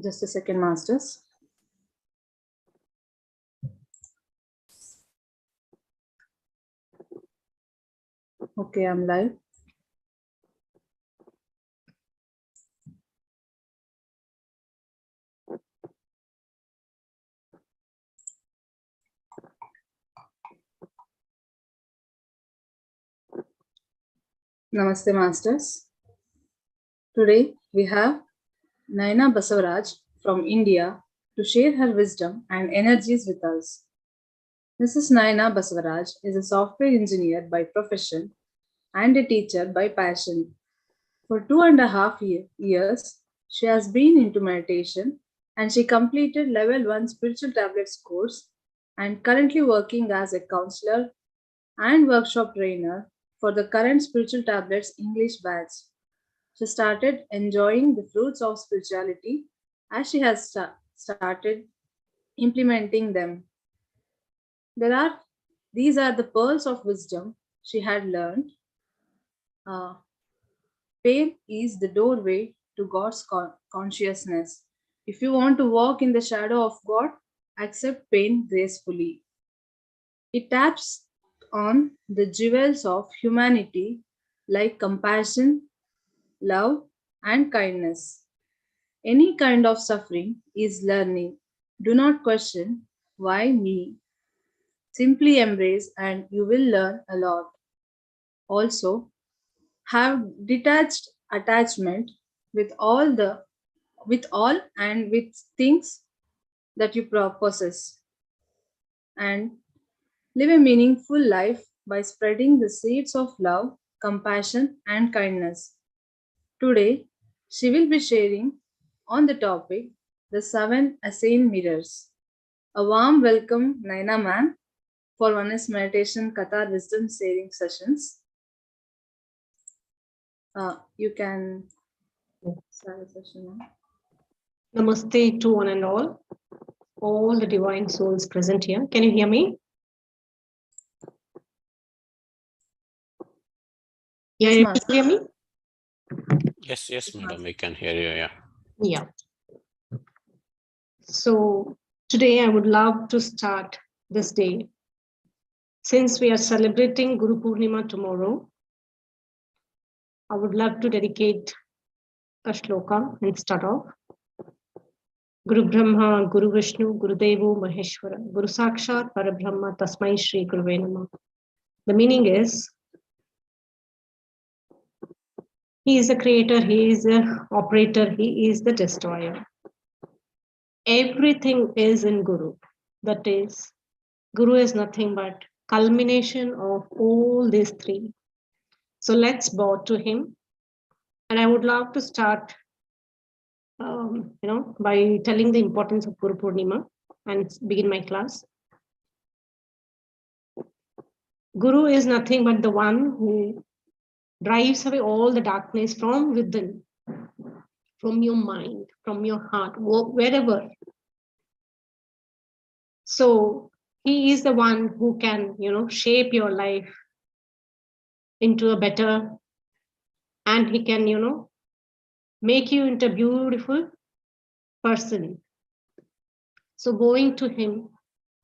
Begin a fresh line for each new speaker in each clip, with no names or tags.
Just a second, masters. Okay, I'm live. Namaste, masters. Today we have Naina Basavaraj from India to share her wisdom and energies with us. Mrs. Naina Basavaraj is a software engineer by profession and a teacher by passion. For 2.5 years, she has been into meditation and she completed Level 1 Spiritual Tablets course and currently working as a counselor and workshop trainer for the current Spiritual Tablets English batch. She started enjoying the fruits of spirituality as she has started implementing them. These are the pearls of wisdom she had learned. Pain is the doorway to God's consciousness. If you want to walk in the shadow of God, accept pain gracefully. It taps on the jewels of humanity like compassion, love, and kindness. Any kind of suffering is learning. Do not question why me. Simply embrace and you will learn a lot. Also, have detached attachment with all and with things that you possess, and live a meaningful life by spreading the seeds of love, compassion, and kindness. Today, she will be sharing on the topic the 7 Essene mirrors. A warm welcome, Naina ma'am, for Oneness Meditation Qatar Wisdom Sharing Sessions. You can start the session now.
Namaste to one and all the divine souls present here. Can you hear me? Yeah, you can hear me?
Yes, madam, we can hear you, yeah.
Yeah. So today I would love to start this day. Since we are celebrating Guru Purnima tomorrow, I would love to dedicate a shloka and start off. Guru Brahma, Guru Vishnu, Guru Devo Maheshwara, Guru Sakshat Parabrahma Tasmai Shri Guruve Namah. The meaning is, He is the creator, He is the operator, He is the destroyer. Everything is in Guru. That is, Guru is nothing but culmination of all these three. So let's bow to Him. And I would love to start by telling the importance of Guru Purnima and begin my class. Guru is nothing but the one who drives away all the darkness from within, from your mind, from your heart, wherever. So he is the one who can, shape your life into a better, and he can, make you into a beautiful person. So going to him,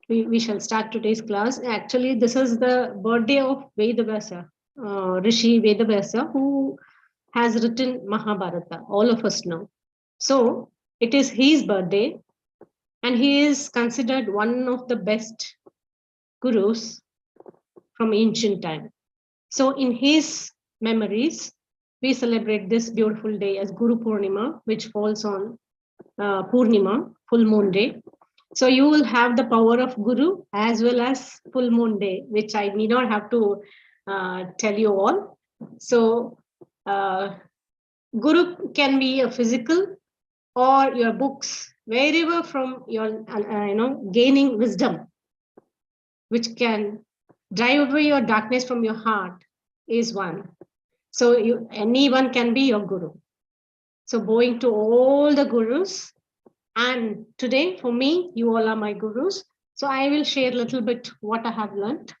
we shall start today's class. Actually, this is the birthday of Vedavasa, Rishi Vedavasa, who has written Mahabharata, all of us know. So it is his birthday, and he is considered one of the best gurus from ancient time. So in his memories, we celebrate this beautiful day as Guru Purnima, which falls on Purnima, full moon day. So you will have the power of Guru as well as full moon day, which I need not have to tell you all. So Guru can be a physical or your books, wherever from your, gaining wisdom, which can drive away your darkness from your heart, is one. So anyone can be your Guru. So bowing to all the Gurus. And today, for me, you all are my Gurus. So I will share a little bit what I have learned.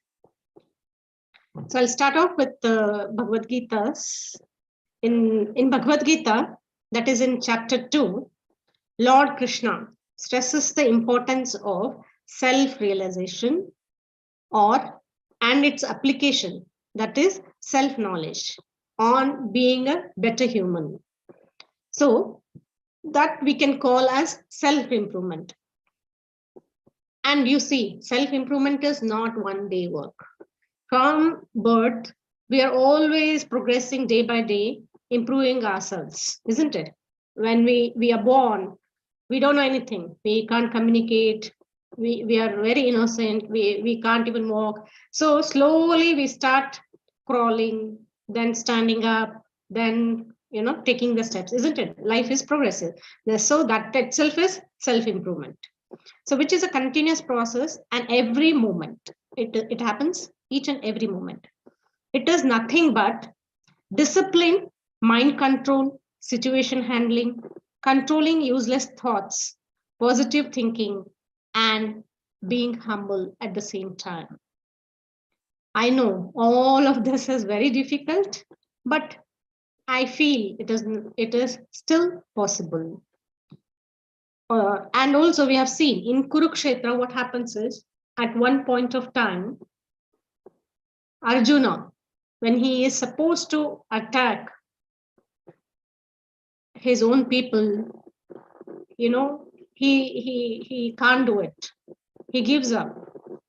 So I'll start off with the Bhagavad Gita's. In Bhagavad Gita, that is in chapter 2, Lord Krishna stresses the importance of self-realization and its application, that is self-knowledge, on being a better human. So that we can call as self-improvement. And you see, self-improvement is not one day work. From birth, we are always progressing day by day, improving ourselves, isn't it? When we are born, we don't know anything. We can't communicate. We are very innocent. We can't even walk. So slowly we start crawling, then standing up, then taking the steps, isn't it? Life is progressive. So that itself is self-improvement. So which is a continuous process, and every moment it happens, each and every moment. It is nothing but discipline, mind control, situation handling, controlling useless thoughts, positive thinking, and being humble at the same time. I know all of this is very difficult, but I feel it is still possible. And also we have seen in Kurukshetra, what happens is, at one point of time, Arjuna, when he is supposed to attack his own people, he can't do it. He gives up.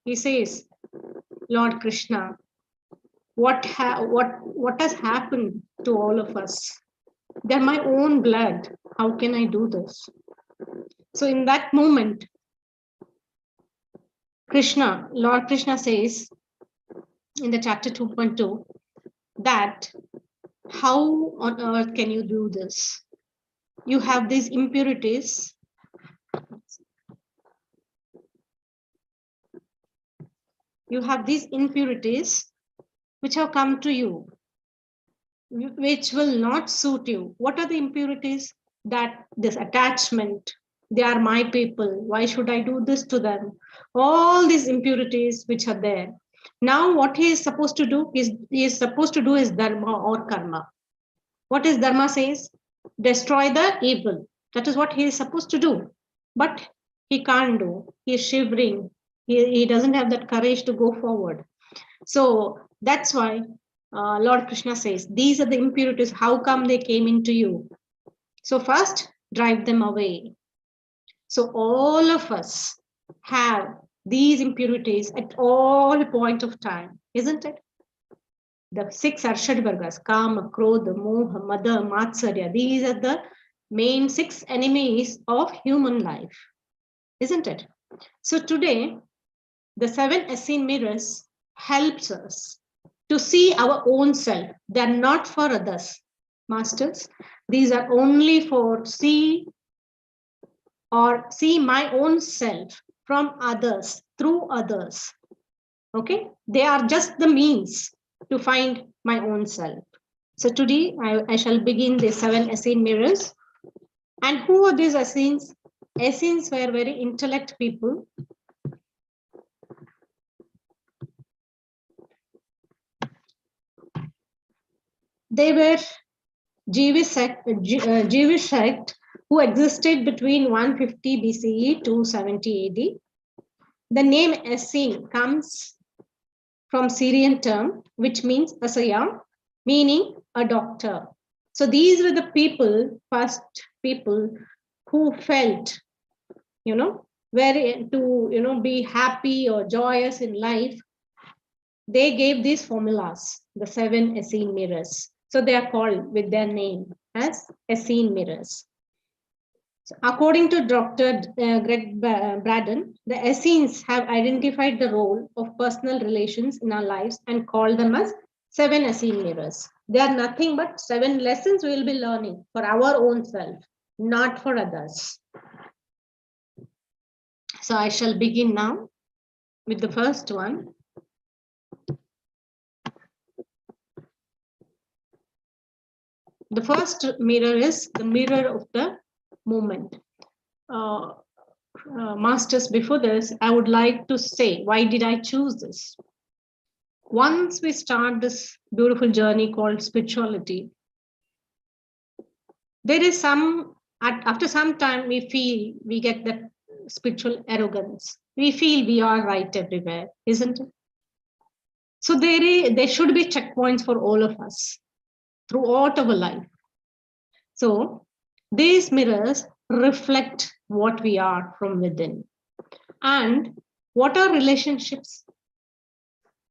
He says, Lord Krishna, what has happened to all of us? They're my own blood. How can I do this? So in that moment, Lord Krishna says in the chapter 2.2 that how on earth can you do this? You have these impurities. You have these impurities which have come to you, which will not suit you. What are the impurities? That this attachment, they are my people. Why should I do this to them? All these impurities which are there. Now what he is supposed to do is dharma or karma. What is dharma says? Destroy the evil. That is what he is supposed to do. But he can't do. He is shivering. He doesn't have that courage to go forward. So that's why Lord Krishna says, these are the impurities. How come they came into you? So first, drive them away. So all of us have these impurities at all point of time, isn't it? The 6 Arshad Vargas, Kama, Krodha, Moha, Mada, Matsarya, these are the main 6 enemies of human life, isn't it? So today, the 7 Essene mirrors helps us to see our own self. They're not for others, masters. These are only for see my own self from others, through others. Okay, they are just the means to find my own self. So today I shall begin the 7 Essene mirrors. And who are these Essenes? Essenes were very intellect people. They were Jewish sect who existed between 150 BCE to 70 AD. The name Essene comes from Syrian term, which means Asaya, meaning a doctor. So these were the first people who felt, very to, be happy or joyous in life. They gave these formulas, the 7 Essene mirrors. So they are called with their name as Essene mirrors. So according to Dr. Greg Braden, the Essenes have identified the role of personal relations in our lives and called them as 7 Essene mirrors. They are nothing but 7 lessons we will be learning for our own self, not for others. So I shall begin now with the first one. The first mirror is the mirror of the moment. Masters, before this, I would like to say, why did I choose this? Once we start this beautiful journey called spirituality, there is some After some time, we get that spiritual arrogance. We feel we are right everywhere, isn't it? So there should be checkpoints for all of us throughout our life. So these mirrors reflect what we are from within. And what are relationships?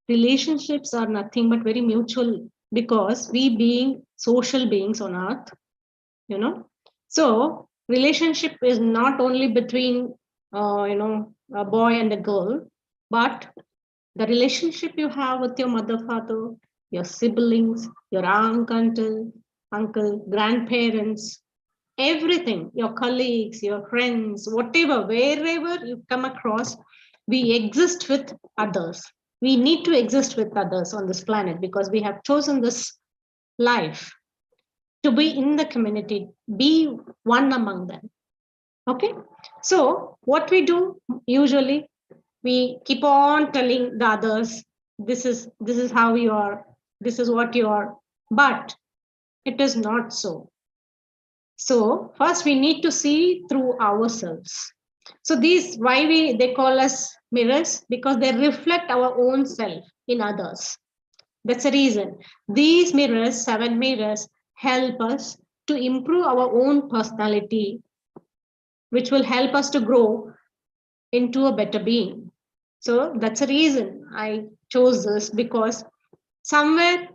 Relationships are nothing but very mutual, because we being social beings on earth, so relationship is not only between a boy and a girl, but the relationship you have with your mother, father, your siblings, your uncle, grandparents, everything, your colleagues, your friends, whatever, wherever you come across, we exist with others. We need to exist with others on this planet because we have chosen this life to be in the community, be one among them. Okay, so what we do usually, we keep on telling the others, this is how you are, this is what you are, but it is not so. So first we need to see through ourselves. So these, why they call us mirrors, because they reflect our own self in others. That's the reason. These mirrors, 7 mirrors, help us to improve our own personality, which will help us to grow into a better being. So that's the reason I chose this, because somewhere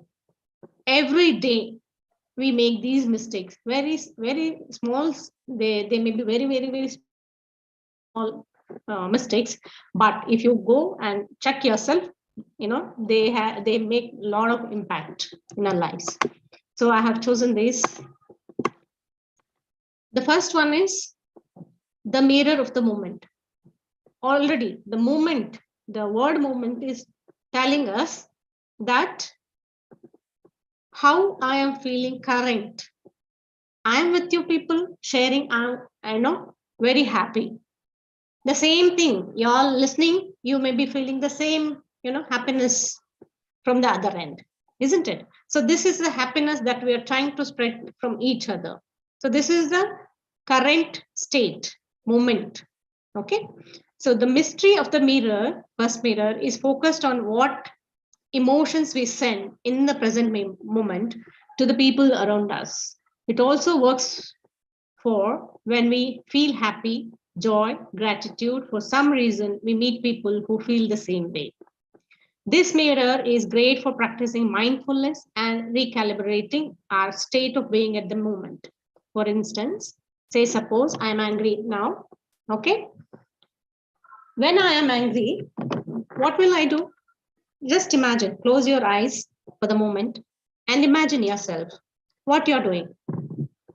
every day we make these mistakes, very, very small. They may be very, very, very small mistakes, but if you go and check yourself, they make a lot of impact in our lives. So I have chosen this. The first one is the mirror of the moment. Already the moment, the word moment is telling us that how I am feeling current. I am with you people sharing, I know, very happy. The same thing, you all listening, you may be feeling the same, happiness from the other end, isn't it? So this is the happiness that we are trying to spread from each other. So this is the current state, moment. Okay. So the mystery of the mirror, first mirror, is focused on what emotions we send in the present moment to the people around us. It also works for when we feel happy, joy, gratitude. For some reason, we meet people who feel the same way. This mirror is great for practicing mindfulness and recalibrating our state of being at the moment. For instance, say suppose I am angry now, okay? When I am angry, what will I do? Just imagine, close your eyes for the moment and imagine yourself, what you're doing.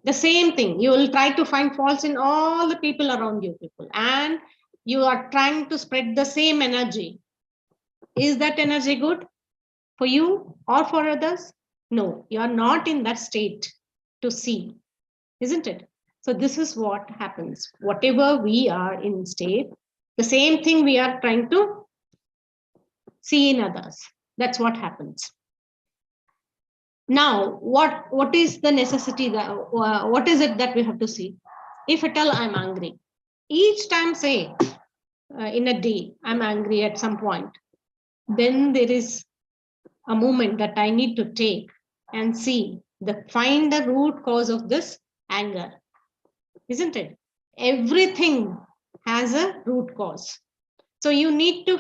The same thing, you will try to find faults in all the people around you, and you are trying to spread the same energy. Is that energy good for you or for others? No, you are not in that state to see, isn't it? So this is what happens. Whatever we are in state, the same thing we are trying to see in others. That's what happens. Now, what is the necessity that what is it that we have to see? If at all I'm angry, each time say in a day I'm angry at some point, then there is a moment that I need to take and see find the root cause of this anger, isn't it? Everything has a root cause. So you need to,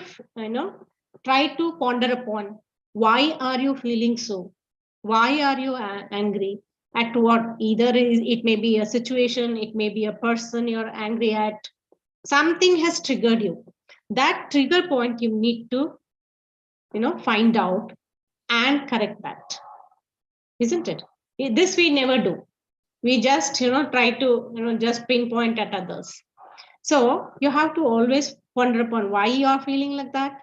try to ponder upon, why are you feeling so? Why are you angry? At what? Either it may be a situation, it may be a person you're angry at. Something has triggered you. That trigger point you need to, find out and correct that, isn't it? This we never do. We just, try to, just pinpoint at others. So you have to always ponder upon why you are feeling like that.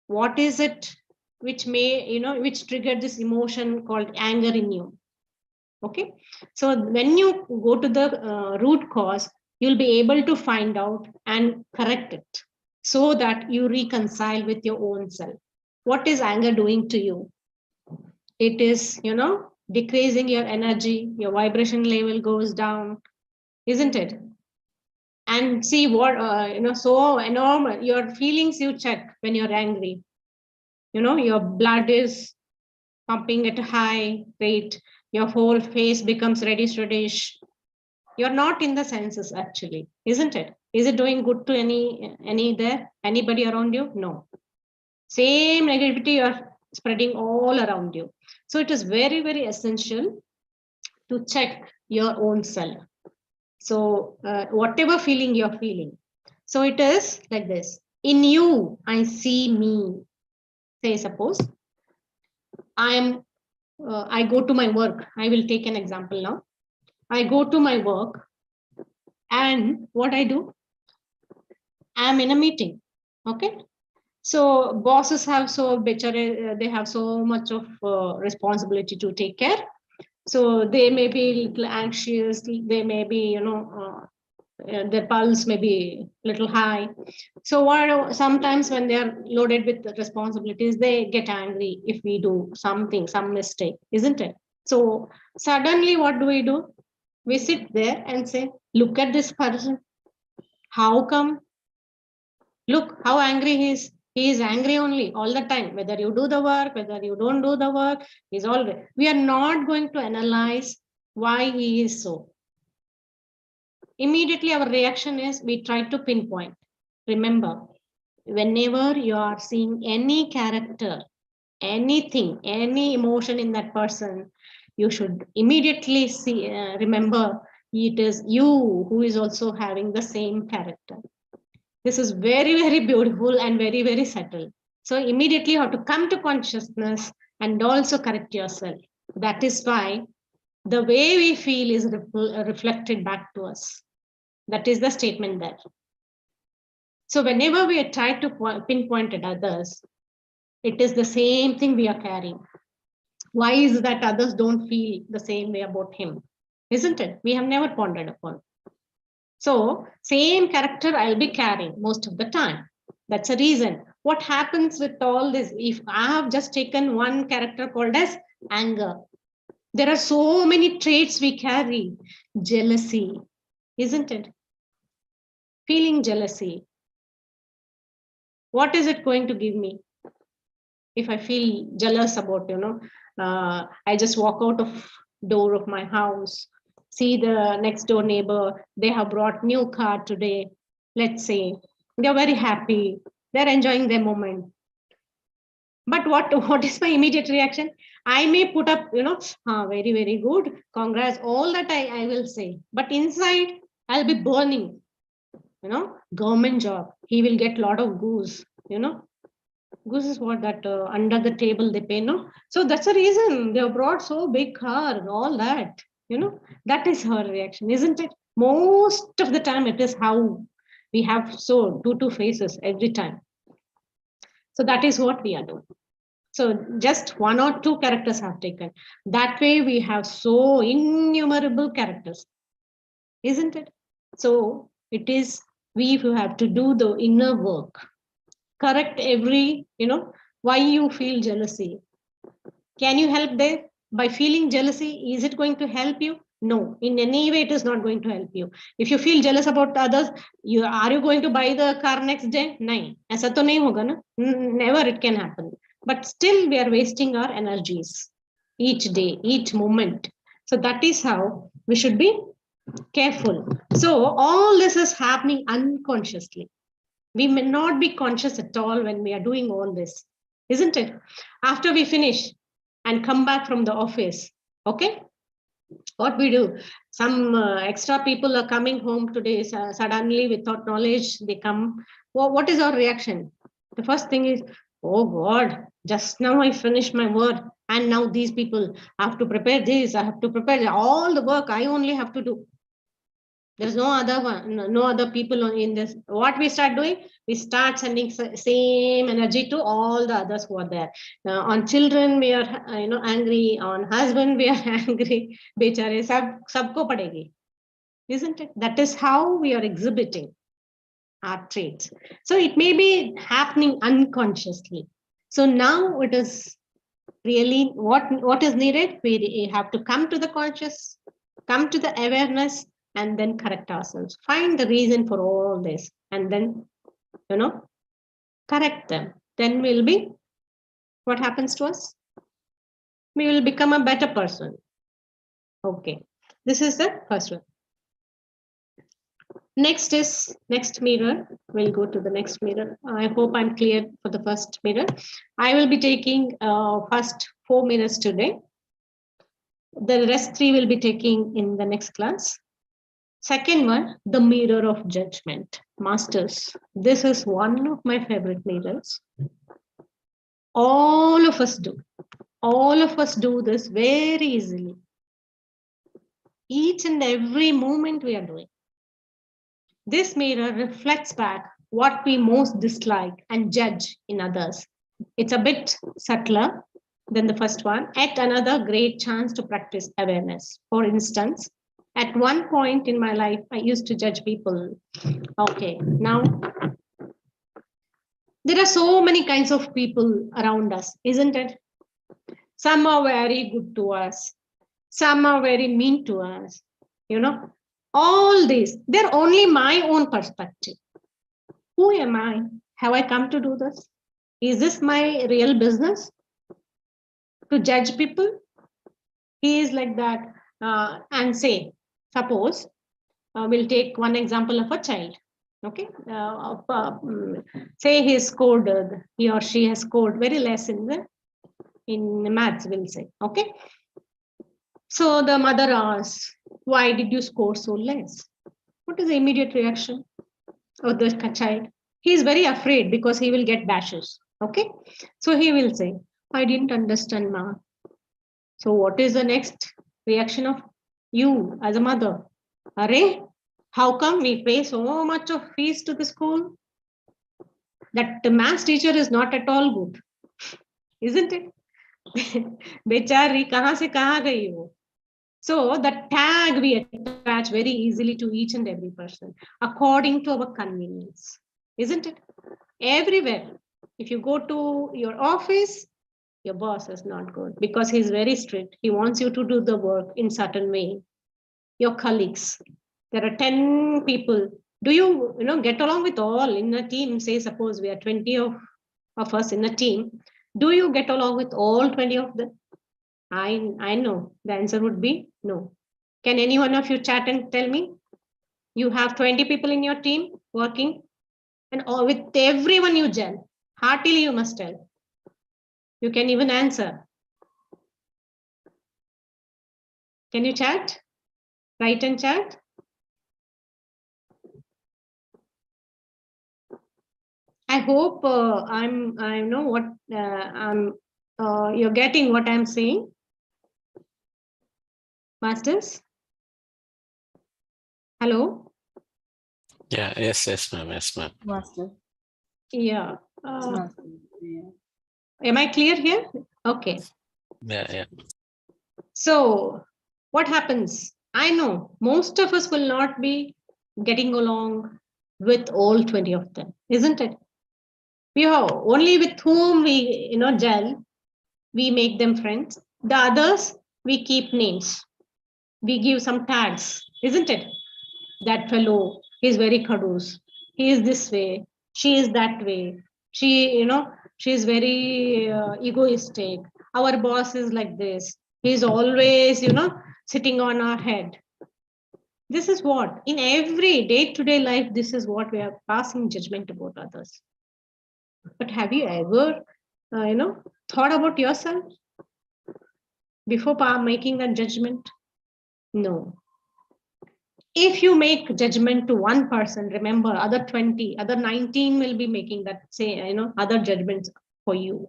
What is it which may, which triggered this emotion called anger in you? Okay. So when you go to the root cause, you'll be able to find out and correct it so that you reconcile with your own self. What is anger doing to you? It is, decreasing your energy, your vibration level goes down, isn't it? And see what, so enormous, your feelings you check when you're angry. Your blood is pumping at a high rate, your whole face becomes reddish. You're not in the senses actually, isn't it? Is it doing good to anybody around you? No. Same negativity you're spreading all around you. So it is very, very essential to check your own self. So whatever feeling you're feeling. So it is like this. In you, I see me. Say, suppose I go to my work. I will take an example now. I go to my work, and what I do, I'm in a meeting. Okay. So bosses have they have so much of responsibility to take care. So they may be a little anxious. They may be, their pulse may be a little high. So sometimes when they are loaded with responsibilities, they get angry if we do something, some mistake, isn't it? So suddenly what do? We sit there and say, look at this person. How come? Look how angry he is. He is angry only all the time. Whether you do the work, whether you don't do the work, he's always. We are not going to analyze why he is so. Immediately our reaction is we try to pinpoint. Remember, whenever you are seeing any character, anything, any emotion in that person, you should immediately remember it is you who is also having the same character. This is very, very beautiful and very, very subtle. So immediately you have to come to consciousness and also correct yourself. That is why the way we feel is reflected back to us. That is the statement there. So whenever we try to pinpoint at others, it is the same thing we are carrying. Why is that others don't feel the same way about him? Isn't it? We have never pondered upon. So same character I'll be carrying most of the time. That's a reason. What happens with all this? If I have just taken one character called as anger, there are so many traits we carry. Jealousy, isn't it? Feeling jealousy. What is it going to give me? If I feel jealous about, I just walk out of door of my house, see the next door neighbor, they have brought new car today. Let's say they're very happy. They're enjoying their moment. But what is my immediate reaction? I may put up, very, very good. Congrats. All that I will say. But inside, I'll be burning. Government job. He will get a lot of goose, Goose is what that under the table they pay, no? So that's the reason they have brought so big car and all that, that is her reaction, isn't it? Most of the time it is how we have so two faces every time. So that is what we are doing. So just one or two characters have taken. That way we have so innumerable characters, isn't it? So it is we who have to do the inner work. Correct every, why you feel jealousy. Can you help there? By feeling jealousy, is it going to help you? No, in any way it is not going to help you. If you feel jealous about others, are you going to buy the car next day? No, aisa to nahi hoga na. Never it can happen. But still we are wasting our energies each day, each moment. So that is how we should be careful. So all this is happening unconsciously. We may not be conscious at all when we are doing all this, isn't it? After we finish and come back from the office, okay? What we do? Some extra people are coming home today, suddenly without knowledge, they come. Well, what is our reaction? The first thing is, oh God, just now I finished my work. And now these people have to prepare this, I have to prepare all the work I only have to do. There's no other one, no other people in this. What we start doing, we start sending same energy to all the others who are there. On children, we are angry. On husband, we are angry. Bechare sabko padegi, isn't it? That is how we are exhibiting our traits. So it may be happening unconsciously. So now it is really what is needed. We have to come to the conscious, come to the awareness, and then correct ourselves. Find the reason for all this and then, correct them. Then we'll be, what happens to us? We will become a better person. Okay, this is the first one. Next mirror. We'll go to the next mirror. I hope I'm clear for the first mirror. I will be taking first 4 mirrors today. The rest 3 will be taking in the next class. Second one, the mirror of judgment. Masters, this is one of my favorite mirrors. All of us do. All of us do this very easily. Each and every moment we are doing. This mirror reflects back what we most dislike and judge in others. It's a bit subtler than the first one, yet another great chance to practice awareness. For instance, at one point in my life, I used to judge people. Okay, now there are so many kinds of people around us, isn't it? Some are very good to us. Some are very mean to us. All these, they're only my own perspective. Who am I? Have I come to do this? Is this my real business? To judge people? He is like that. And say, suppose, we'll take one example of a child. Okay. Say he or she has scored very less in maths, we'll say. Okay. So the mother asks, why did you score so less? What is the immediate reaction of the child? He is very afraid because he will get bashes. Okay. So he will say, I didn't understand math. So what is the next reaction of you as a mother? Array, how come we pay so much of fees to the school? That the maths teacher is not at all good. Isn't it? Bechari, kahan se kahan gayi wo? So the tag we attach very easily to each and every person according to our convenience, isn't it? Everywhere. If you go to your office, your boss is not good because he's very strict. He wants you to do the work in certain way. Your colleagues, there are 10 people. Do you, get along with all in a team? Say, suppose we are 20 of us in a team. Do you get along with all 20 of them? I know the answer would be no. Can any one of you chat and tell me? You have 20 people in your team working and with everyone you gel. Heartily you must tell. You can even answer. Can you chat? Write and chat. I hope I know what you're getting what I'm saying. Masters? Hello?
Yeah, yes, ma'am. Yes, ma'am.
Master.
Yeah.
Master. Yeah.
Am I clear here? Okay.
Yeah.
So what happens? I know most of us will not be getting along with all 20 of them, isn't it? We have only with whom we gel, we make them friends. The others, we keep names. We give some tags, isn't it? That fellow, he's very khadus. He is this way. She is that way. She is very egoistic. Our boss is like this. He's always, sitting on our head. This is what, in every day-to-day life, this is what we are passing judgment about others. But have you ever, thought about yourself before making that judgment? No. If you make judgment to one person, remember other 20, other 19 will be making that other judgments for you.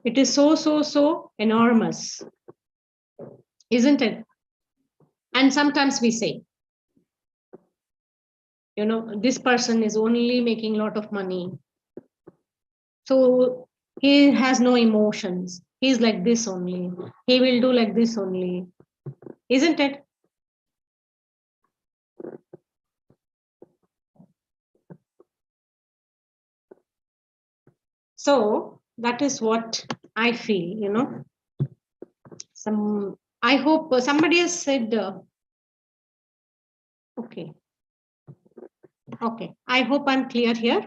It is so enormous, isn't it? And sometimes we say, this person is only making a lot of money. So he has no emotions. He's like this only. He will do like this only. Isn't it? So that is what I feel, I hope somebody has said Okay. Okay. I hope I'm clear here.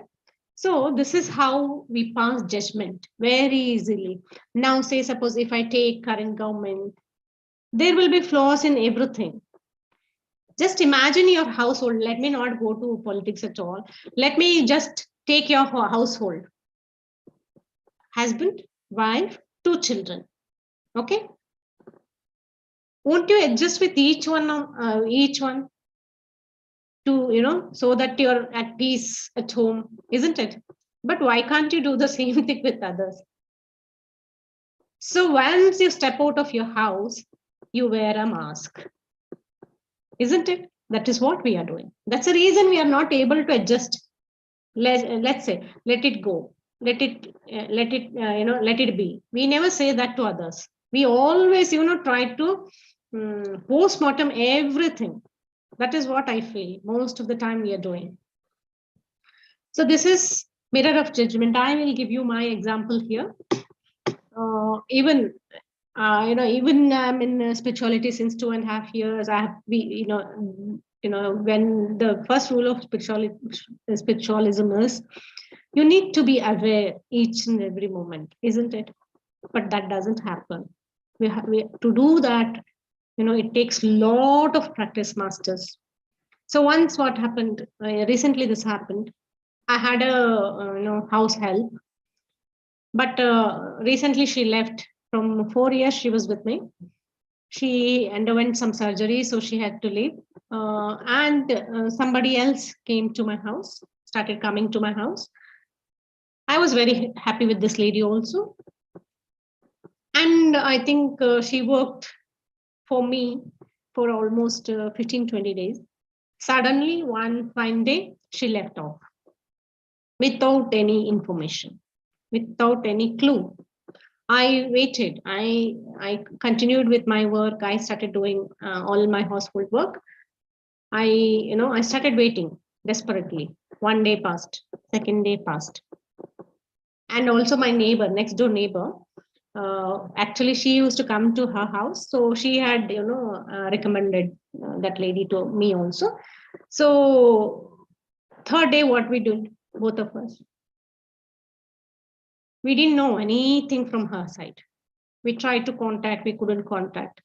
So this is how we pass judgment very easily. Now, say, suppose if I take current government, there will be flaws in everything. Just imagine your household. Let me not go to politics at all. Let me just take your household. Husband, wife, 2 children. Okay. Won't you adjust with each one to, so that you're at peace at home, isn't it? But why can't you do the same thing with others? So once you step out of your house, you wear a mask, isn't it? That is what we are doing. That's the reason we are not able to adjust. Let's say, let it go, let it be. We never say that to others. We always, try to post-mortem everything. That is what I feel most of the time we are doing. So this is mirror of judgment. I will give you my example here. Even I'm in spirituality since 2.5 years. I have when the first rule of spiritualism is you need to be aware each and every moment, isn't it? But that doesn't happen. To do that, it takes a lot of practice, masters. So once what happened, recently this happened. I had a house help, but recently she left. From 4 years she was with me. She underwent some surgery, so she had to leave. And somebody else came to my house, started coming to my house. I was very happy with this lady also. And I think she worked for me for almost 15, 20 days. Suddenly, one fine day, she left off without any information, without any clue. I waited. I continued with my work. I started doing all my household work. I started waiting desperately. One day passed, second day passed. And also my neighbor, next door neighbor, actually she used to come to her house. So she had, recommended that lady to me also. So third day, what we did, both of us, we didn't know anything from her side. We tried to contact, we couldn't contact.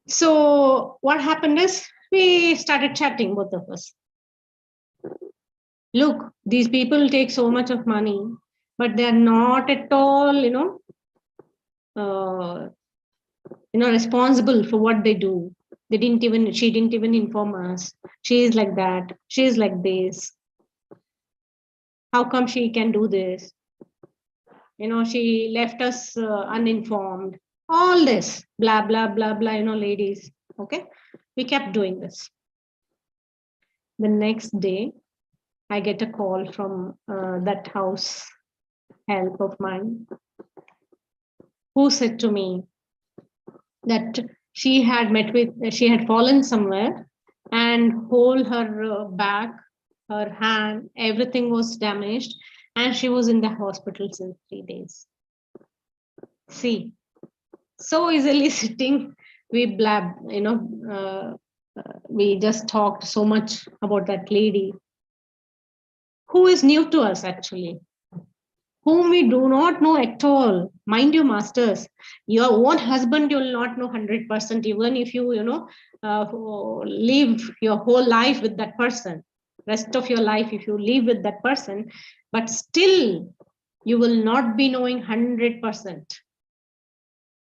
So what happened is we started chatting, both of us. Look, these people take so much of money, but they're not at all, responsible for what they do. She didn't even inform us. She is like that. She is like this. How come she can do this? She left us uninformed. All this, blah, blah, blah, blah, ladies. Okay. We kept doing this. The next day, I get a call from that house help of mine, who said to me that she had fallen somewhere and whole her back, her hand, everything was damaged, and she was in the hospital since 3 days. See, so easily sitting, we blab, we just talked so much about that lady who is new to us actually, whom we do not know at all. Mind you, masters, your own husband, you will not know 100%, even if you, live your whole life with that person, rest of your life, if you live with that person, but still you will not be knowing 100%.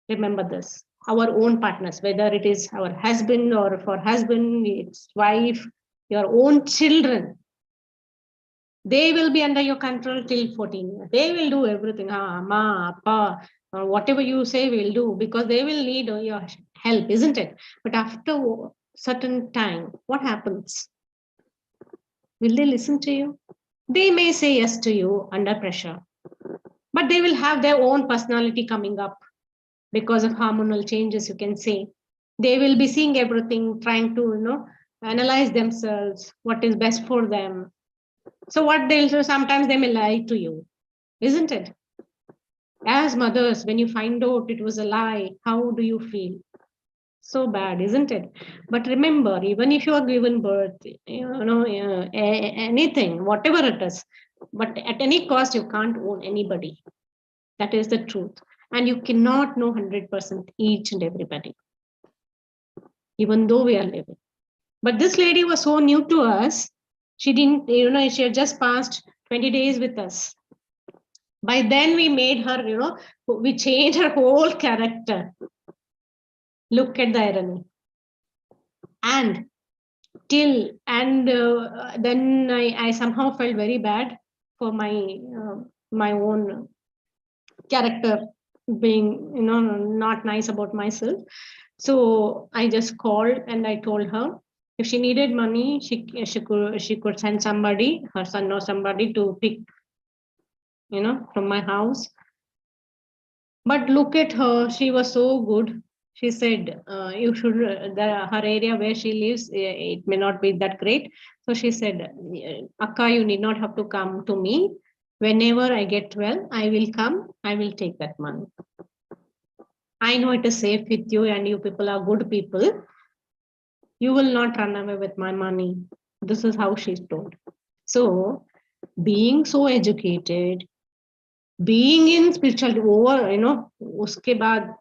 Remember this, our own partners, whether it is our husband or for husband, its wife, your own children, they will be under your control till 14 years. They will do everything. Ma, pa, whatever you say, we'll do, because they will need your help, isn't it? But after a certain time, what happens? Will they listen to you? They may say yes to you under pressure, but they will have their own personality coming up because of hormonal changes, you can say. They will be seeing everything, trying to, analyze themselves, what is best for them. So what they'll do, sometimes they may lie to you, isn't it? As mothers, when you find out it was a lie, how do you feel? So bad, isn't it? But remember, even if you are given birth, anything, whatever it is, but at any cost, you can't own anybody. That is the truth. And you cannot know 100% each and everybody, even though we are living. But this lady was so new to us. She didn't, she had just passed 20 days with us. By then, we made her, we changed her whole character. Look at the irony. And then I somehow felt very bad for my own character being, not nice about myself. So I just called and I told her if she needed money, she could send somebody, her son or somebody, to pick, from my house. But look at her, she was so good. She said, you should, her area where she lives, it may not be that great. So she said, Akka, you need not have to come to me. Whenever I get well, I will come, I will take that money. I know it is safe with you and you people are good people. You will not run away with my money. This is how she's told. So being so educated, being in spirituality over, uske baad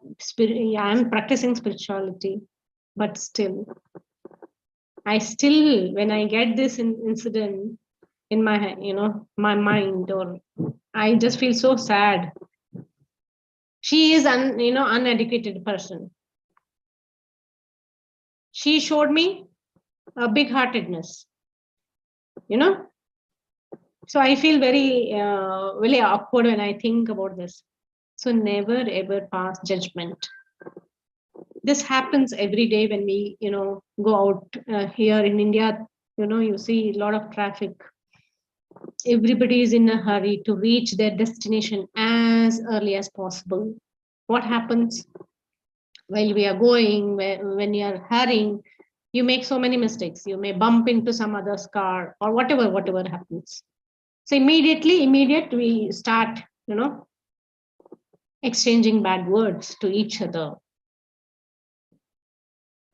I am practicing spirituality, but still, when I get this incident in my, my mind, or I just feel so sad. She is uneducated person. She showed me a big heartedness, So I feel very awkward when I think about this. So never ever pass judgment. This happens every day when we, go out here in India. You see a lot of traffic. Everybody is in a hurry to reach their destination as early as possible. What happens while we are going, when you are hurrying? You make so many mistakes. You may bump into some other's car or whatever happens. So immediate we start, exchanging bad words to each other.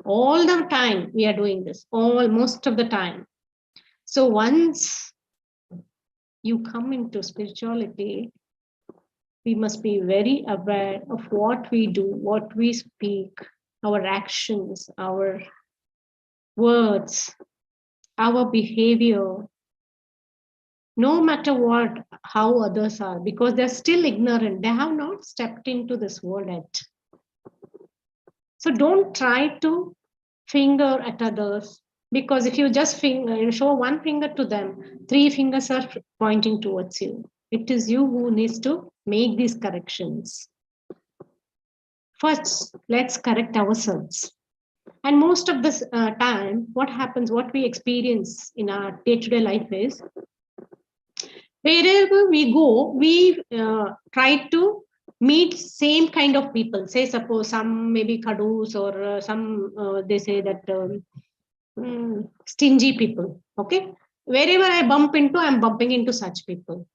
All the time we are doing this, most of the time. So once you come into spirituality, we must be very aware of what we do, what we speak, our actions, our words, our behavior, no matter how others are, because they're still ignorant. They have not stepped into this world yet. So don't try to finger at others, because if you just show one finger to them, 3 fingers are pointing towards you. It is you who needs to make these corrections. First, let's correct ourselves. And most of this time, what we experience in our day-to-day life is, wherever we go, we try to meet same kind of people. Say, suppose some maybe kadus, or some they say that stingy people. Okay, wherever I bump into, I'm bumping into such people.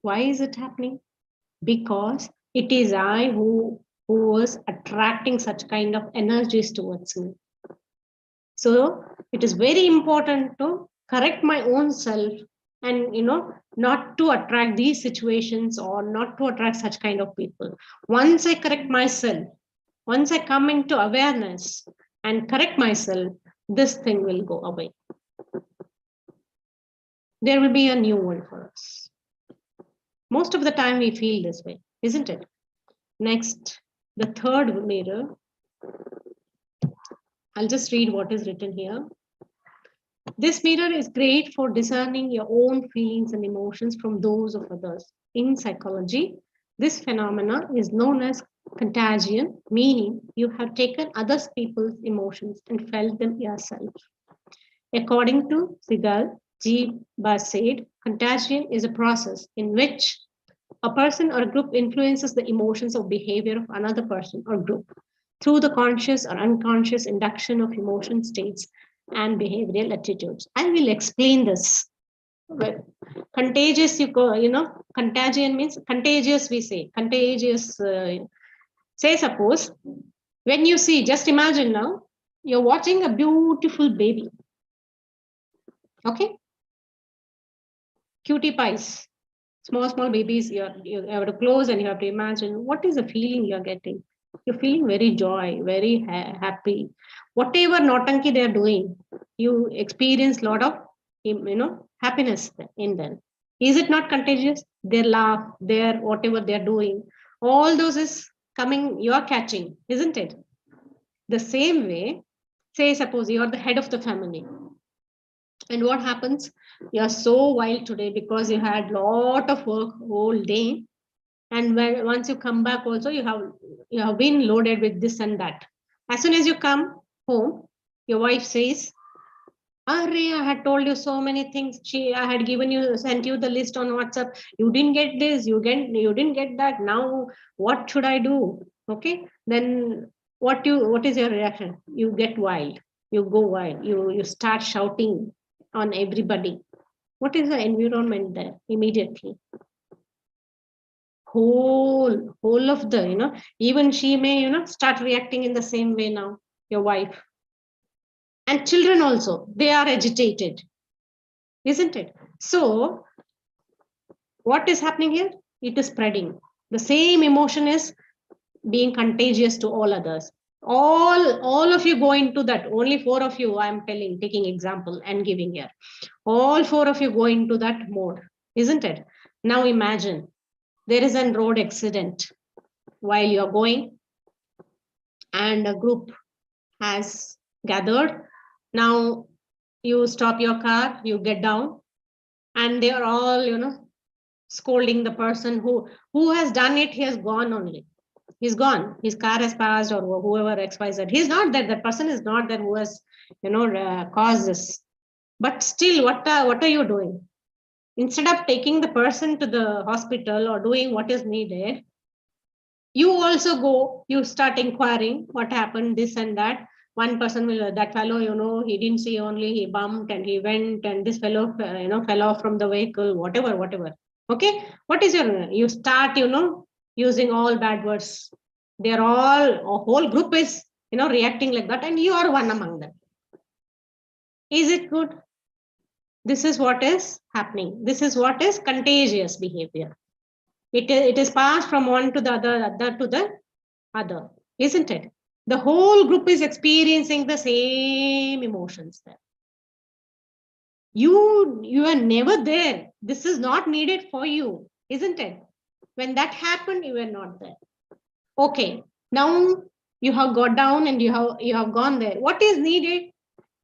Why is it happening? Because it is I who was attracting such kind of energies towards me. So it is very important to correct my own self, and not to attract these situations, or not to attract such kind of people. Once I correct myself, once I come into awareness and correct myself, this thing will go away. There will be a new world for us. Most of the time we feel this way, isn't it? Next, the third mirror. I'll just read what is written here. This mirror is great for discerning your own feelings and emotions from those of others. In psychology, this phenomenon is known as contagion, meaning you have taken other people's emotions and felt them yourself. According to Sigal G. Basavaraj, contagion is a process in which a person or a group influences the emotions or behavior of another person or group through the conscious or unconscious induction of emotion states and behavioral attitudes. I will explain this. Well, contagious, contagion means contagious, we say. Contagious, say suppose When you see, just imagine now, you're watching a beautiful baby. Okay? Cutie pies, small babies, you have to close and you have to imagine what is the feeling you're getting. You're feeling very joy, very happy. Whatever nautanki they're doing, you experience a lot of happiness in them. Is it not contagious? Their laugh, their whatever they're doing, all those is coming, you're catching, isn't it? The same way, say suppose you're the head of the family, and what happens? You're so wild today because you had lot of work all day, and when once you come back also you have been loaded with this and that. As soon as you come home, your wife says, Arre, I had told you so many things. I had sent you the list on WhatsApp. You didn't get this, you didn't get that. Now what should I do? Okay, then what is your reaction? You get wild, you go wild, you start shouting on everybody. What is the environment there immediately? Whole of the, even she may, start reacting in the same way now, your wife. And children also, they are agitated, isn't it? So what is happening here? It is spreading. The same emotion is being contagious to all others. All of you go into that. Only 4 of you, I'm telling, taking example and giving here. All 4 of you go into that mode, isn't it? Now imagine there is a road accident while you're going and a group has gathered. Now you stop your car, you get down, and they are all, scolding the person who has done it. He has gone only. He's gone. His car has passed, or whoever XYZ. He's not there. That person is not there who has, caused this. But still, what are you doing? Instead of taking the person to the hospital or doing what is needed, you also go, you start inquiring what happened, this and that. One person will, that fellow, he didn't see, only he bumped and he went, and this fellow, fell off from the vehicle, whatever. Okay, what is you start, using all bad words. They're all, a whole group is, reacting like that, and you are one among them. Is it good? This is what is happening. This is what is contagious behavior. It is passed from one to the other to the other, isn't it? The whole group is experiencing the same emotions there. You are never there. This is not needed for you, isn't it? When that happened, you were not there. Okay, now you have got down and you have gone there. What is needed?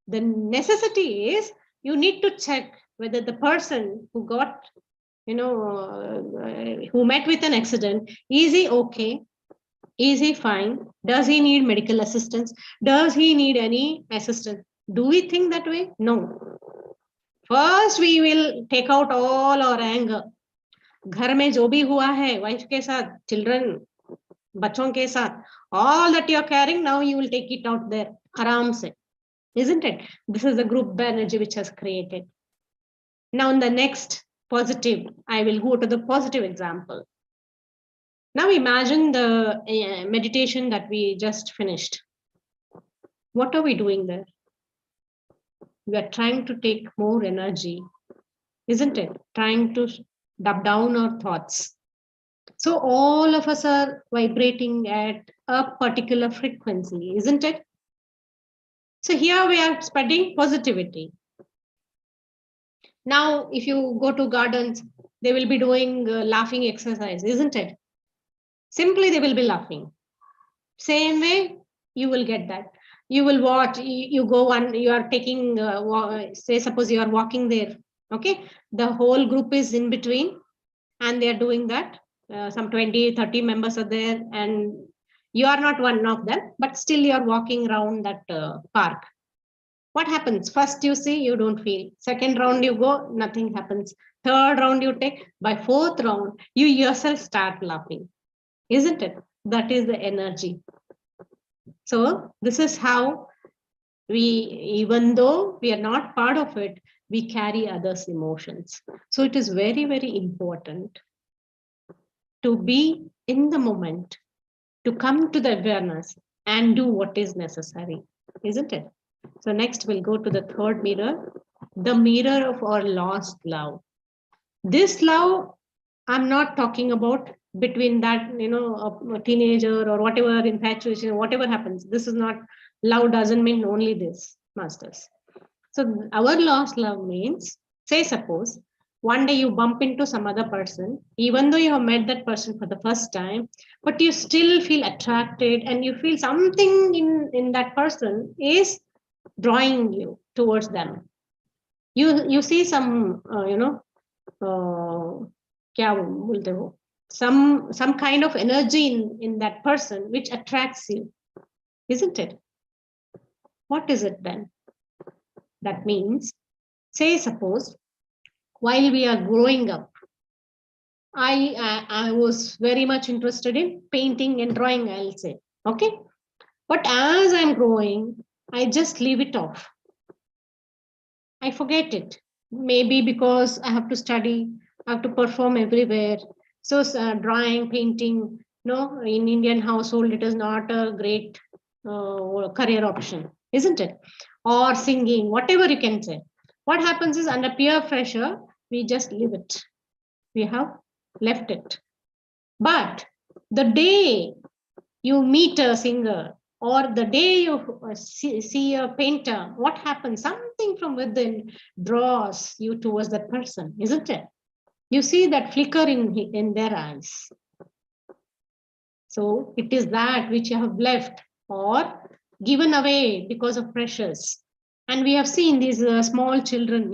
The necessity is you need to check whether the person who got, who met with an accident, is he okay? Is he fine? Does he need medical assistance? Does he need any assistance? Do we think that way? No. First, we will take out all our anger. घर में जो भी हुआ है, wife के साथ, children, बच्चों के साथ, all that you are carrying, now you will take it out there, आराम से, isn't it? This is the group energy which has created. Now, in the next positive, I will go to the positive example. Now imagine the meditation that we just finished. What are we doing there? We are trying to take more energy, isn't it? Trying to dumb down our thoughts. So all of us are vibrating at a particular frequency, isn't it? So here we are spreading positivity. Now, if you go to gardens, they will be doing laughing exercise, isn't it? Simply they will be laughing. Same way, you will get that. You will watch, you go and you are taking, say, suppose you are walking there, okay? The whole group is in between and they are doing that. Some 20, 30 members are there and you are not one of them, but still you are walking around that park. What happens? First you see, you don't feel. Second round you go, nothing happens. Third round you take. By fourth round, you yourself start laughing. Isn't it? That is the energy. So this is how we, even though we are not part of it, we carry others' emotions. So it is very, very important to be in the moment, to come to the awareness. and do what is necessary, isn't it? So next we'll go to the third mirror, the mirror of our lost love. This love, I'm not talking about between that, a teenager or whatever, infatuation, whatever happens. This is not, love doesn't mean only this, masters. So our lost love means, say suppose, one day you bump into some other person, even though you have met that person for the first time, but you still feel attracted and you feel something in that person is drawing you towards them. You see some, क्या बोलते हो, some kind of energy in that person which attracts you, isn't it? What is it then? That means, say suppose, while we are growing up, I was very much interested in painting and drawing, I'll say, okay, but as I'm growing, I just leave it off. I forget it. Maybe because I have to study, I have to perform everywhere. So drawing, painting, no, in Indian household, it is not a great career option, isn't it? Or singing, whatever you can say. What happens is under peer pressure, we just leave it. We have left it. But the day you meet a singer, or the day you see a painter, what happens? Something from within draws you towards that person, isn't it? You see that flicker in their eyes. So it is that which you have left or given away because of pressures. And we have seen these small children,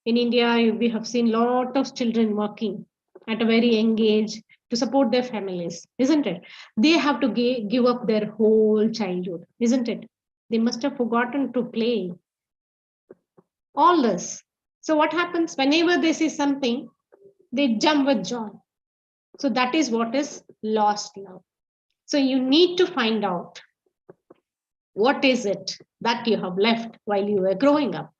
in India, we have seen a lot of children working at a very young age to support their families, isn't it? They have to give up their whole childhood, isn't it? They must have forgotten to play. All this. So what happens whenever they see something, they jump with joy. So that is what is lost love. So you need to find out what is it that you have left while you were growing up.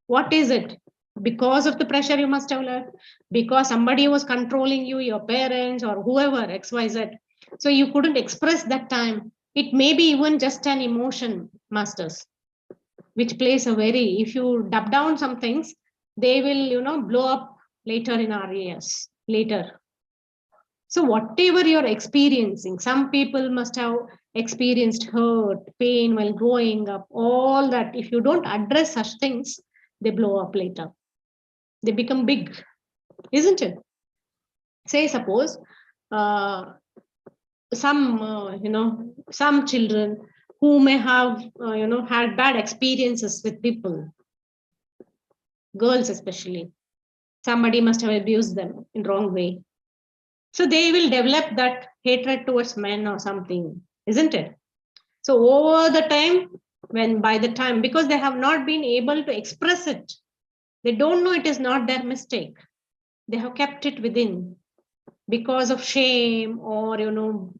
What is it? Because of the pressure you must have left, because somebody was controlling you, your parents or whoever, XYZ. So you couldn't express that time. It may be even just an emotion, masters, which plays a very, if you dub down some things, they will, blow up later in our years, later. So whatever you're experiencing, some people must have experienced hurt, pain while growing up, all that. If you don't address such things, they blow up later. They become big, isn't it? Say suppose some children who may have, had bad experiences with people, girls especially, somebody must have abused them in wrong way. So they will develop that hatred towards men or something, isn't it? So over the time, by the time, because they have not been able to express it, they don't know it is not their mistake. They have kept it within because of shame or,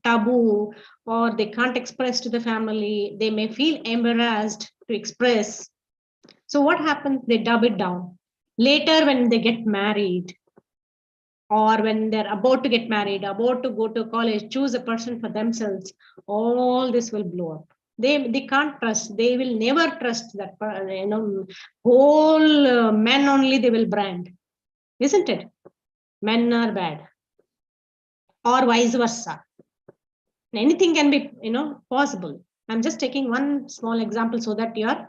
taboo, or they can't express to the family. They may feel embarrassed to express. So what happens? They dub it down. Later, when they get married, or when they're about to get married, about to go to college, choose a person for themselves, all this will blow up. They can't trust. They will never trust that, whole men only they will brand, isn't it? Men are bad, or vice versa. Anything can be, possible. I'm just taking one small example so that you are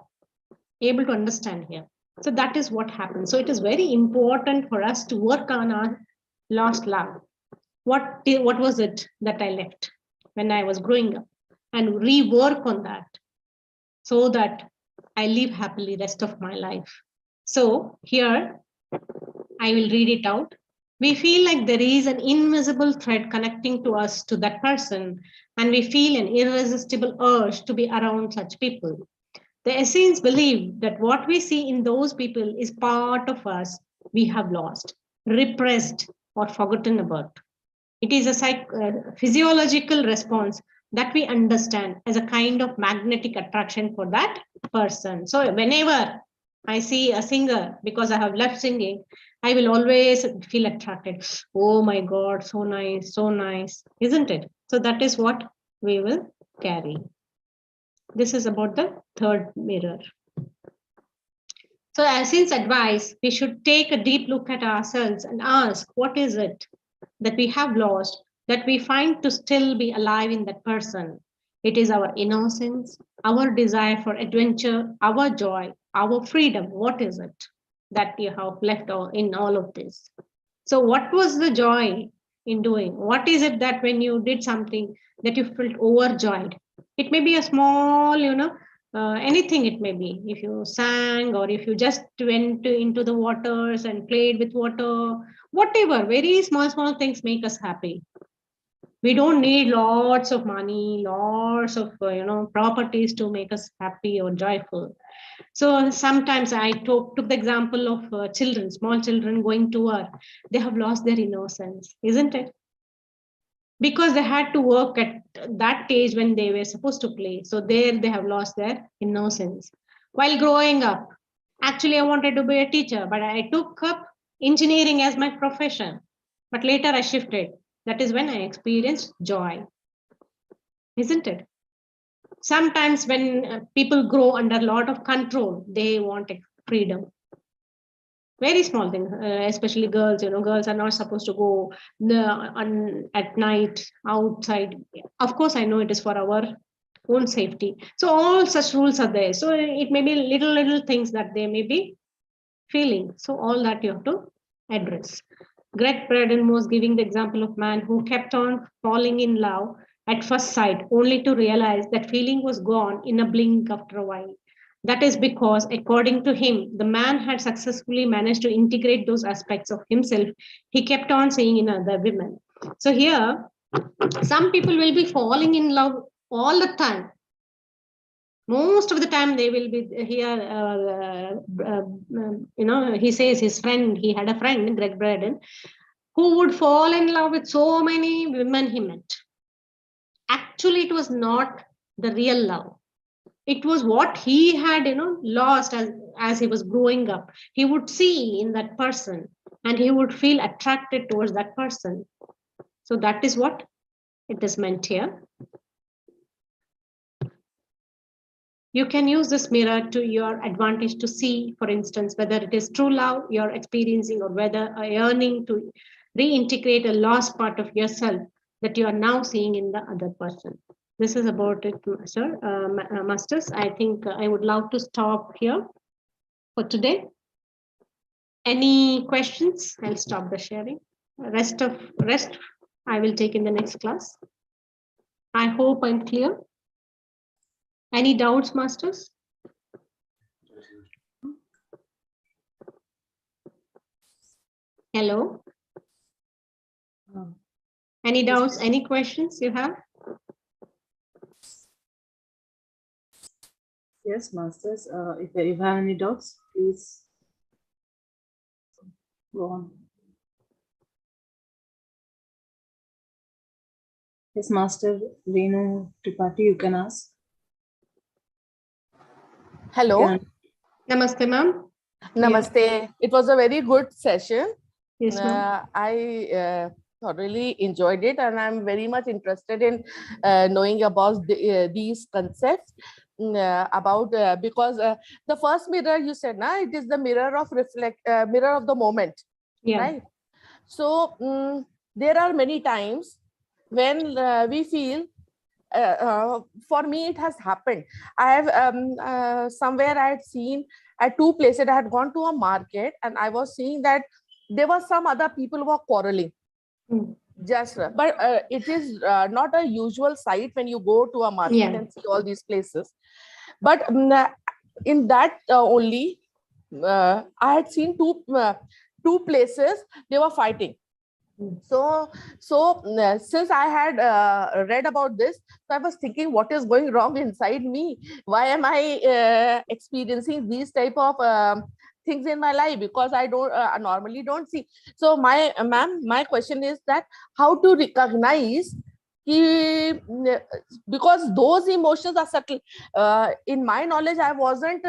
able to understand here. So that is what happens. So it is very important for us to work on our lost love. What was it that I left when I was growing up, and rework on that so that I live happily rest of my life. So here I will read it out. We feel like there is an invisible thread connecting to us to that person, and we feel an irresistible urge to be around such people. The Essenes believe that what we see in those people is part of us we have lost, repressed, or forgotten about. It is a physiological response that we understand as a kind of magnetic attraction for that person. So whenever I see a singer, because I have left singing, I will always feel attracted. Oh my God, so nice, isn't it? So that is what we will carry. This is about the third mirror. So Essene's advice, we should take a deep look at ourselves and ask, what is it that we have lost, that we find to still be alive in that person? It is our innocence, our desire for adventure, our joy, our freedom. What is it that you have left in all of this? So what was the joy in doing? What is it that when you did something that you felt overjoyed? It may be a small, anything it may be. If you sang or if you just went into the waters and played with water, whatever, very small, small things make us happy. We don't need lots of money, lots of, properties to make us happy or joyful. So sometimes I took the example of children, small children going to work. They have lost their innocence, isn't it? Because they had to work at that age when they were supposed to play. So there they have lost their innocence. While growing up, actually I wanted to be a teacher, but I took up engineering as my profession. But later I shifted. That is when I experienced joy, isn't it? Sometimes when people grow under a lot of control, they want freedom. Very small thing, especially girls. Girls are not supposed to go at night outside. Of course, I know it is for our own safety. So all such rules are there. So it may be little things that they may be feeling. So all that you have to address. Greg Braden was giving the example of man who kept on falling in love at first sight, only to realize that feeling was gone in a blink after a while. That is because, according to him, the man had successfully managed to integrate those aspects of himself he kept on seeing in other women. So here, some people will be falling in love all the time. Most of the time they will be here. He says his friend, he had a friend, Greg Braden, who would fall in love with so many women he met. Actually, it was not the real love. It was what he had, lost as he was growing up. He would see in that person and he would feel attracted towards that person. So that is what it is meant here. You can use this mirror to your advantage to see, for instance, whether it is true love you're experiencing or whether a yearning to reintegrate a lost part of yourself that you are now seeing in the other person. This is about it, sir. Masters, I think I would love to stop here for today. Any questions? I'll stop the sharing. Rest I will take in the next class. I hope I'm clear. Any doubts, masters? Hello? Any doubts, any questions you have?
Yes, masters. If you have any doubts, please go on. Yes, Master Renu Tripathi, you can ask.
Hello.
Namaste, ma'am.
Namaste. Yeah. It was a very good session.
Yes, ma'am.
I thoroughly enjoyed it, and I'm very much interested in knowing about these concepts. Because the first mirror you said, it is the mirror of mirror of the moment, right? So there are many times when we feel. For me, it has happened. I have somewhere I had seen at two places. I had gone to a market and I was seeing that there were some other people who were quarreling. But it is not a usual sight when you go to a market and see all these places. But in that only, I had seen two places they were fighting. So since I had read about this, so I was thinking, what is going wrong inside me? Why am I experiencing these type of things in my life? Because I don't normally don't see. So my question is that how to recognize because those emotions are subtle. In my knowledge, I wasn't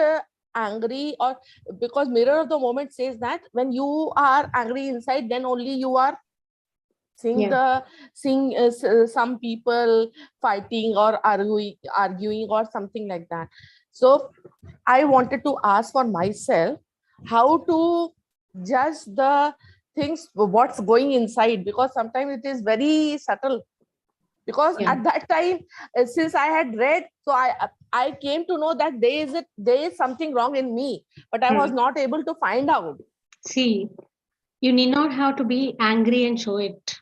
angry, or because mirror of the moment says that when you are angry inside, then only you are seeing some people fighting or arguing or something like that. So I wanted to ask for myself how to judge the things, what's going inside, because sometimes it is very subtle. Because at that time, since I had read, so I came to know that there is something wrong in me, but I was not able to find out.
See, you need not have to be angry and show it.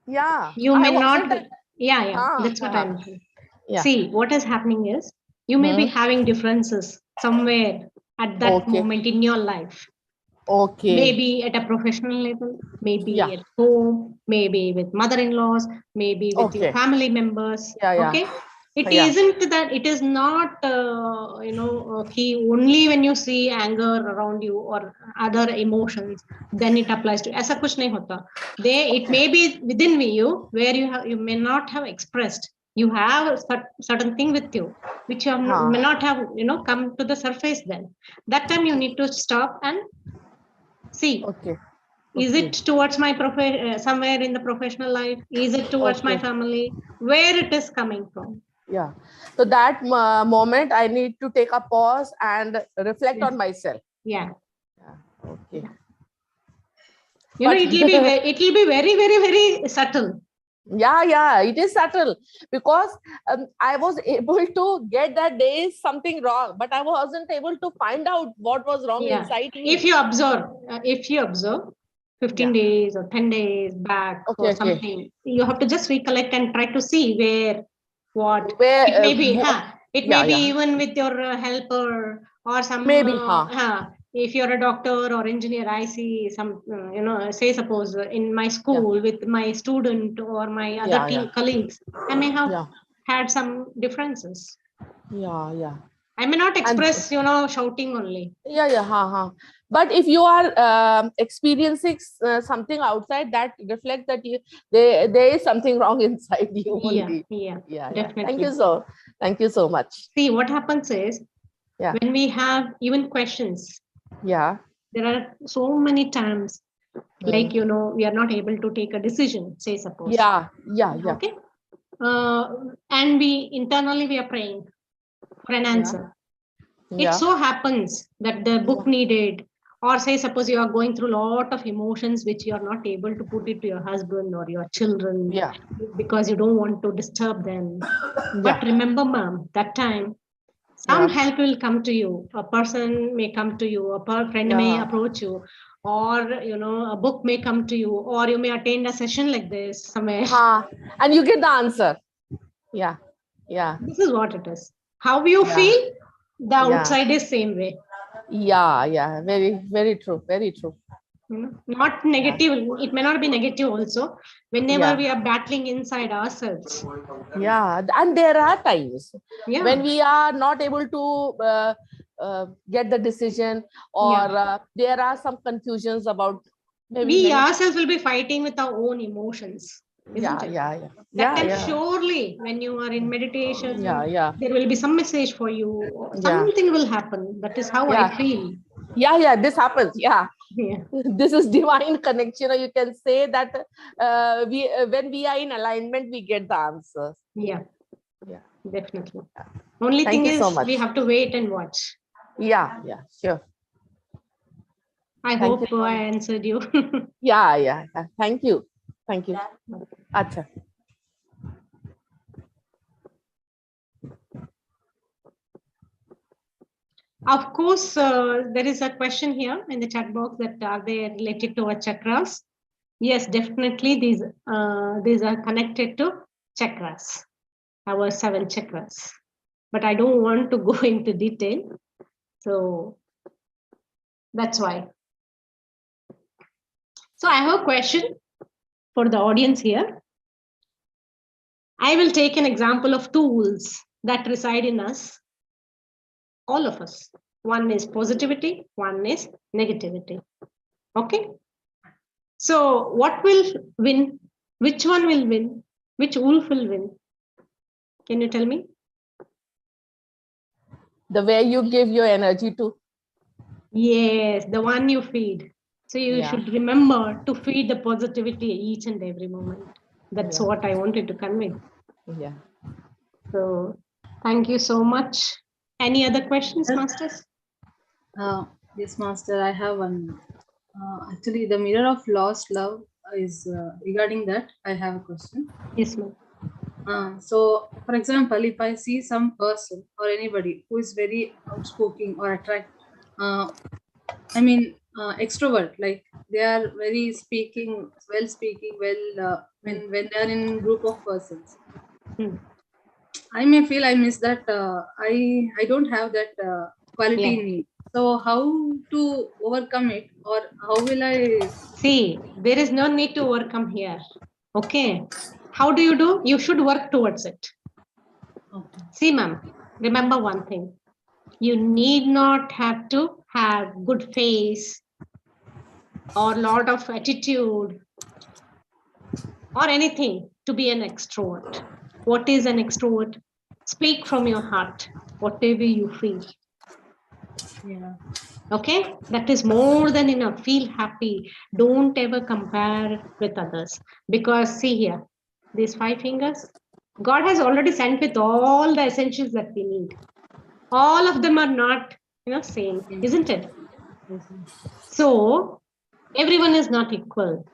Yeah,
You may not be.
Ah,
That's what I'm saying.
yeah.
See, what is happening is you may be having differences somewhere at that moment in your life.
Okay.
Maybe at a professional level, maybe at home, maybe with mother-in-laws, maybe with your family members. Okay. It isn't that, it is not, key only when you see anger around you or other emotions, then it applies to. Aisa kuch nahi hota. It may be within you where you may not have expressed. You have a certain thing with you, which you may not have, come to the surface then. That time you need to stop and see. Is it towards my somewhere in the professional life? Is it towards my family? Where it is coming from?
Yeah. So that moment I need to take a pause and reflect on myself.
Yeah.
Okay.
It will be very, very, very subtle.
Yeah, it is subtle, because I was able to get that there is something wrong, but I wasn't able to find out what was wrong inside me.
If you observe 15 days or 10 days back or something, you have to just recollect and try to see what it may be. It may be even with your helper or some,
maybe
if you're a doctor or engineer. I see some, say suppose in my school with my student or my other colleagues, I may have had some differences. I may not express, shouting only.
But if you are experiencing something outside, that reflects that there is something wrong inside you only.
Definitely.
Thank you so much.
See, what happens is when we have even questions, there are so many times, like, we are not able to take a decision, say suppose.
Okay.
And we internally we are praying for an answer. It so happens that the book needed, or say suppose you are going through a lot of emotions which you are not able to put it to your husband or your children because you don't want to disturb them. But remember, ma'am, that time some help will come to you. A person may come to you, a friend may approach you, or a book may come to you, or you may attend a session like this somewhere.
And you get the answer. This
is what it is. How you feel, the outside is same way.
Very, very true. Very true.
Not negative. It may not be negative also. Whenever we are battling inside ourselves.
And there are times when we are not able to get the decision, or there are some confusions about.
We ourselves will be fighting with our own emotions. Isn't it? That time surely when you are in meditation, there will be some message for you. Something will happen. That is how I feel.
This happens. This is divine connection. You can say that when we are in alignment, we get the answers.
Definitely. Only thing is we have to wait and watch.
Sure.
I hope I answered you.
Thank you. Acha.
Of course, there is a question here in the chat box that are they related to our chakras? Yes, definitely. These are connected to chakras, our 7 chakras. But I don't want to go into detail. So that's why. So I have a question for the audience here. I will take an example of tools that reside in us. All of us. One is positivity, one is negativity. Okay. So what will win? Which one will win? Which wolf will win? Can you tell me?
The way you give your energy to.
Yes, the one you feed. So you should remember to feed the positivity each and every moment. That's what I wanted to convey.
Yeah.
So thank you so much. Any other questions, masters?
Yes, master, I have one. Actually, the mirror of lost love is regarding that. I have a question.
Yes, ma'am.
So, for example, if I see some person or anybody who is very outspoken or extrovert, like they are very speaking, when they are in group of persons. I may feel I miss that. I don't have that quality in me. So how to overcome it, or how will I?
See, there is no need to overcome here. Okay. How do? You should work towards it.
Okay.
See, ma'am, remember one thing. You need not have to have good face or lot of attitude or anything to be an extrovert. What is an extrovert? Speak from your heart, whatever you feel.
Yeah.
Okay, that is more than enough. Feel happy. Don't ever compare with others, because see here, these 5 fingers, God has already sent with all the essentials that we need. All of them are not, same, isn't it? So everyone is not equal,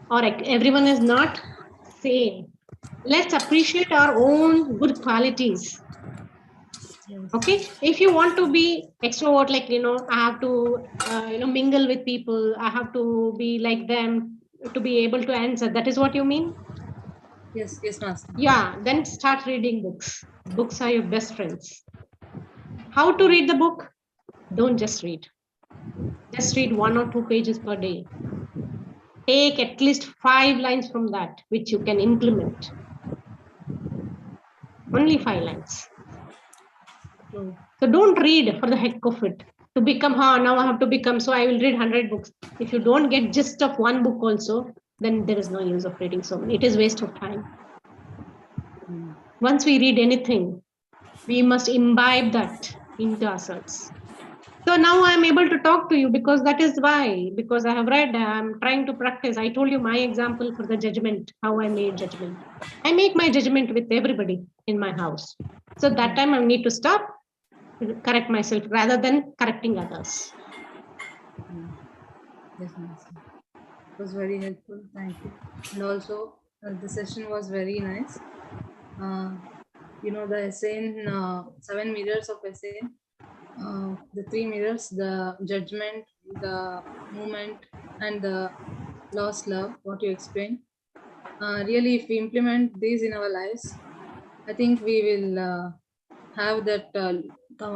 or everyone is not same. Let's appreciate our own good qualities. Okay, if you want to be extrovert, like I have to mingle with people, I have to be like them to be able to answer, that is what you mean?
Yes, master.
Yeah, then start reading books. Books are your best friends. How to read the book? Don't just read, just read 1 or 2 pages per day. Take at least 5 lines from that which you can implement. Only 5 lines. So don't read for the heck of it. To become, now I have to become, so I will read 100 books. If you don't get gist of one book also, then there is no use of reading so many. It is waste of time. Once we read anything, we must imbibe that into ourselves. So now I am able to talk to you because that is why, because I have read, I am trying to practice. I told you my example for the judgment, how I made judgment. I make my judgment with everybody in my house. So that time I need to stop, correct myself rather than correcting others.
Yes, master. It was very helpful. Thank you. And also, the session was very nice. The Essene, 7 mirrors of Essene, the 3 mirrors, the judgment, the movement, and the lost love, what you explained. Really, if we implement these in our lives, I think we will have that,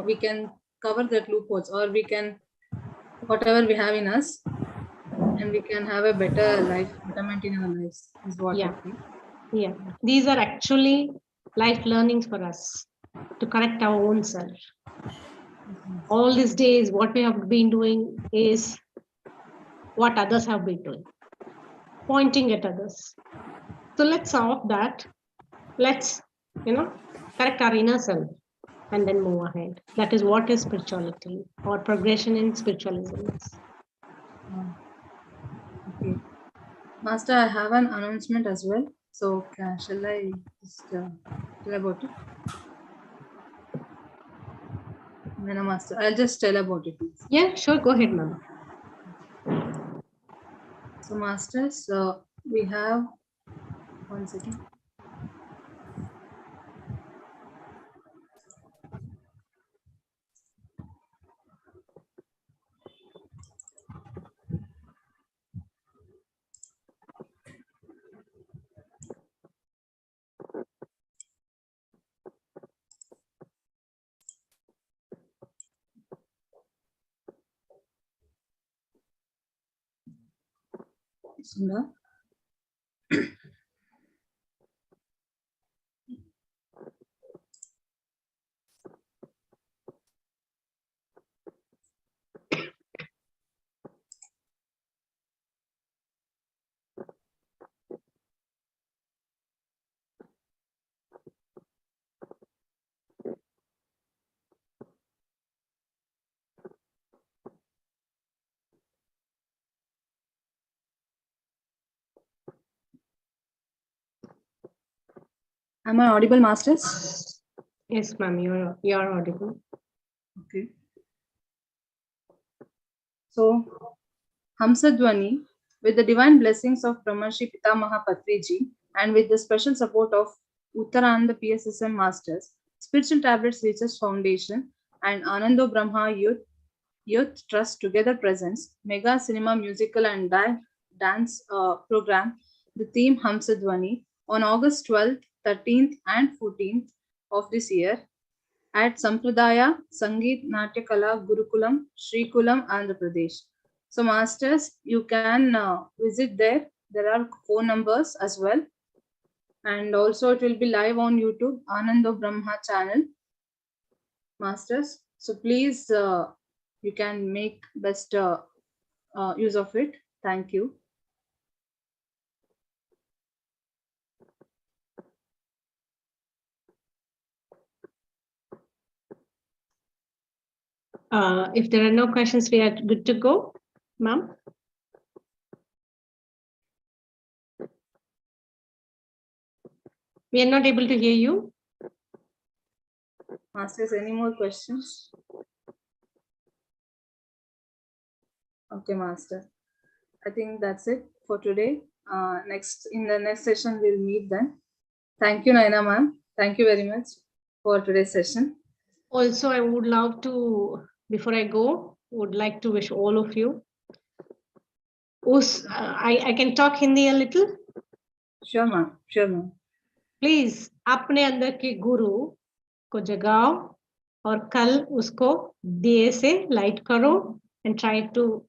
we can cover that loopholes, or we can, whatever we have in us, and we can have a better life, betterment in our lives, is what I think.
Yeah, these are actually life learnings for us to correct our own self. All these days, what we have been doing is what others have been doing, pointing at others. So let's stop that. Let's, correct our inner self and then move ahead. That is what is spirituality or progression in spiritualism is.
Okay. Master, I have an announcement as well. So, shall I just tell about it? Naina Master, I'll just tell about it, please.
Yeah, sure. Go ahead, ma'am.
So, Masters, we have, 1 second. Sunda. Am I audible, masters?
Yes, ma'am, you're audible.
Okay. So, Hamsadwani, with the divine blessings of Brahmarshi Pitamaha Patriji and with the special support of Uttaranda PSSM Masters, Spiritual Tablets Research Foundation, and Anando Brahma Youth Trust together presents Mega Cinema Musical and Dance program, the theme Hamsadwani, on August 12th, 13th, and 14th of this year at Sampradaya Sangeet Natyakala Gurukulam, Srikulam, Andhra Pradesh. So, masters, you can visit there. There are phone numbers as well. And also, it will be live on YouTube, Anando Brahma channel, masters. So, please, you can make best use of it. Thank you.
If there are no questions, we are good to go, ma'am. We are not able to hear you.
Masters, any more questions? Okay, master. I think that's it for today. In the next session, we'll meet then. Thank you, Naina ma'am. Thank you very much for today's session.
Also, I would love to, before I go, would like to wish all of you. I can talk Hindi a little.
Sure, ma'am. Sure, ma'am.
Please, अपने अंदर के गुरु को जगाओ और कल उसको दिए से light करो and try to,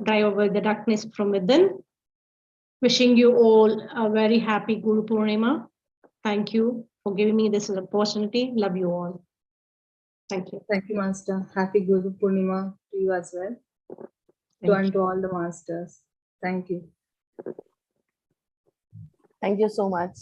drive away the darkness from within. Wishing you all a very happy Guru Purnima. Thank you for giving me this opportunity. Love you all. Thank you.
Thank you, Master. Happy Guru Purnima to you as well. To all the masters. Thank you.
Thank you so much.